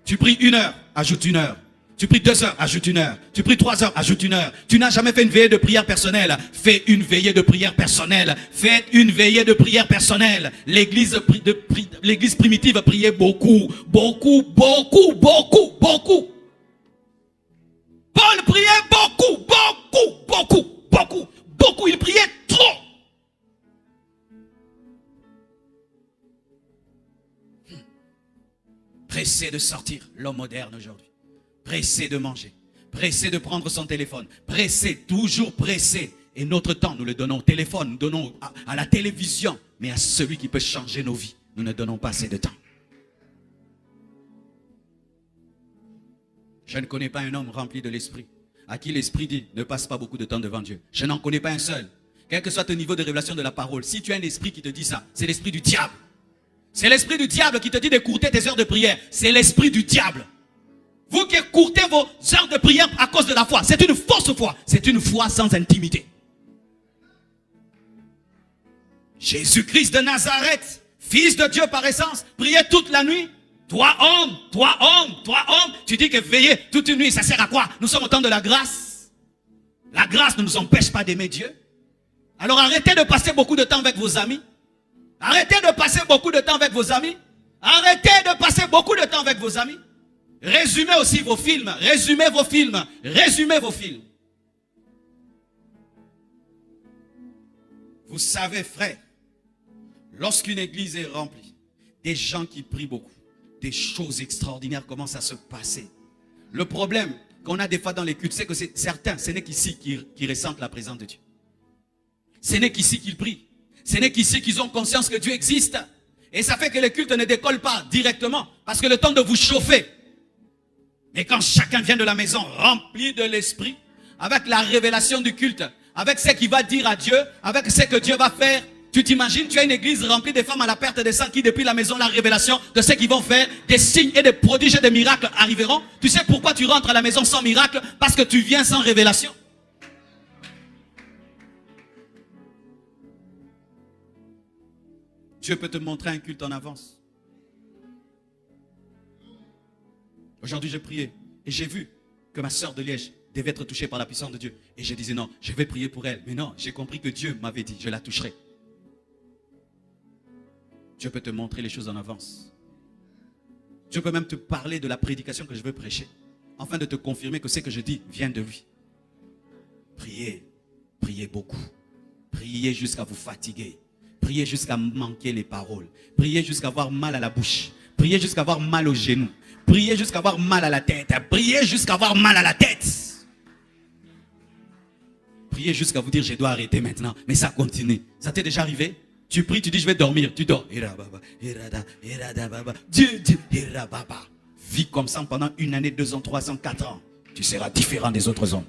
Tu pries 1 heure, ajoute 1 heure. Tu pries 2 heures, ajoute 1 heure. Tu pries 3 heures, ajoute 1 heure. Tu n'as jamais fait une veillée de prière personnelle. Fais une veillée de prière personnelle. Faites une veillée de prière personnelle. L'église primitive priait beaucoup, beaucoup, beaucoup, beaucoup, beaucoup. Paul priait beaucoup, beaucoup, beaucoup, beaucoup, beaucoup. Il priait trop. Pressé de sortir, l'homme moderne aujourd'hui. Pressé de manger, pressé de prendre son téléphone, pressé, toujours pressé. Et notre temps, nous le donnons au téléphone, nous donnons à la télévision. Mais à celui qui peut changer nos vies, nous ne donnons pas assez de temps. Je ne connais pas un homme rempli de l'esprit, à qui l'esprit dit, ne passe pas beaucoup de temps devant Dieu. Je n'en connais pas un seul. Quel que soit ton niveau de révélation de la parole, si tu as un esprit qui te dit ça, c'est l'esprit du diable. C'est l'esprit du diable qui te dit d'écourter tes heures de prière. C'est l'esprit du diable. Vous qui écourtez vos heures de prière à cause de la foi, c'est une fausse foi. C'est une foi sans intimité. Jésus-Christ de Nazareth, fils de Dieu par essence, priait toute la nuit. Toi homme, toi homme, toi homme, tu dis que veiller toute une nuit, ça sert à quoi? Nous sommes au temps de la grâce. La grâce ne nous empêche pas d'aimer Dieu. Alors arrêtez de passer beaucoup de temps avec vos amis. Arrêtez de passer beaucoup de temps avec vos amis. Arrêtez de passer beaucoup de temps avec vos amis. Résumez aussi vos films. Résumez vos films. Résumez vos films. Vous savez, frère, lorsqu'une église est remplie, des gens qui prient beaucoup, des choses extraordinaires commencent à se passer. Le problème qu'on a des fois dans les cultes, c'est que certains, ce n'est qu'ici qui ressentent la présence de Dieu. Ce n'est qu'ici qu'ils prient. Ce n'est qu'ici qu'ils ont conscience que Dieu existe. Et ça fait que les cultes ne décollent pas directement. Parce que le temps de vous chauffer. Mais quand chacun vient de la maison rempli de l'esprit, avec la révélation du culte, avec ce qu'il va dire à Dieu, avec ce que Dieu va faire, tu t'imagines, tu as une église remplie de femmes à la perte de sang qui, depuis la maison, la révélation de ce qu'ils vont faire, des signes et des prodiges et des miracles arriveront. Tu sais pourquoi tu rentres à la maison sans miracle? Parce que tu viens sans révélation. Dieu peut te montrer un culte en avance. Aujourd'hui, j'ai prié et j'ai vu que ma sœur de Liège devait être touchée par la puissance de Dieu. Et je disais non, je vais prier pour elle. Mais non, j'ai compris que Dieu m'avait dit, je la toucherai. Dieu peut te montrer les choses en avance. Dieu peut même te parler de la prédication que je veux prêcher, afin de te confirmer que ce que je dis vient de lui. Priez, priez beaucoup. Priez jusqu'à vous fatiguer. Priez jusqu'à manquer les paroles. Priez jusqu'à avoir mal à la bouche. Priez jusqu'à avoir mal aux genoux. Priez jusqu'à avoir mal à la tête. Priez jusqu'à avoir mal à la tête. Priez jusqu'à vous dire je dois arrêter maintenant. Mais ça continue. Ça t'est déjà arrivé? Tu pries, tu dis je vais dormir. Tu dors. Dieu, vis comme ça pendant 1 année, 2 ans, 3 ans, 4 ans. Tu seras différent des autres hommes.